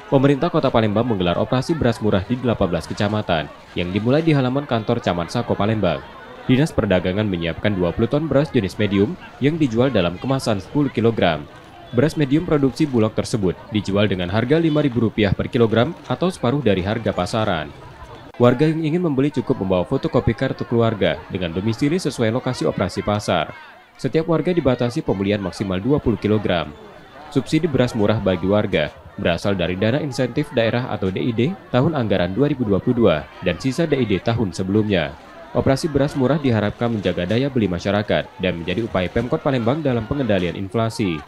Pemerintah Kota Palembang menggelar operasi beras murah di 18 kecamatan yang dimulai di halaman kantor Camat Sako Palembang. Dinas Perdagangan menyiapkan 20 ton beras jenis medium yang dijual dalam kemasan 10 kg. Beras medium produksi Bulog tersebut dijual dengan harga Rp5.000 per kilogram atau separuh dari harga pasaran. Warga yang ingin membeli cukup membawa fotokopi kartu keluarga dengan domisili sesuai lokasi operasi pasar. Setiap warga dibatasi pembelian maksimal 20 kg. Subsidi beras murah bagi warga berasal dari dana insentif daerah atau DID tahun anggaran 2022 dan sisa DID tahun sebelumnya. Operasi beras murah diharapkan menjaga daya beli masyarakat dan menjadi upaya Pemkot Palembang dalam pengendalian inflasi.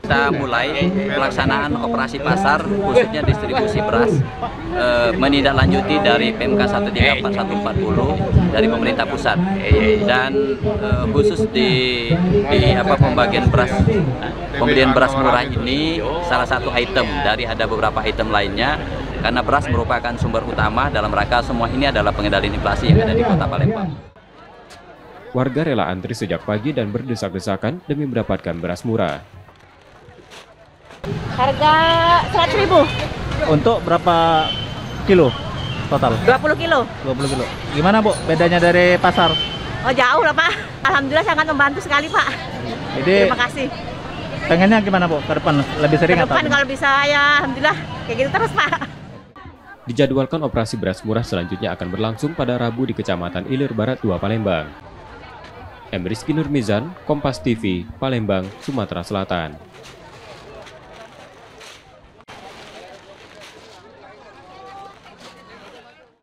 Kita mulai pelaksanaan operasi pasar khususnya distribusi beras menindaklanjuti dari PMK 134140 dari pemerintah pusat dan khusus di pembelian beras murah ini salah satu item dari ada beberapa item lainnya karena beras merupakan sumber utama dalam rangka semua ini adalah pengendalian inflasi yang ada di Kota Palembang. Warga rela antri sejak pagi dan berdesak-desakan demi mendapatkan beras murah. Harga 100.000. Untuk berapa kilo total? 20 kilo. 20 kilo. Gimana Bu, bedanya dari pasar? Oh jauh lah Pak. Alhamdulillah sangat membantu sekali Pak. Jadi terima kasih. Pengennya gimana Bu, ke depan? Lebih sering Ke depan kalau bisa ya Alhamdulillah kayak gitu terus Pak. Dijadwalkan operasi beras murah selanjutnya akan berlangsung pada Rabu di Kecamatan Ilir Barat 2 Palembang. Rizky Nurmizan, Kompas TV, Palembang, Sumatera Selatan.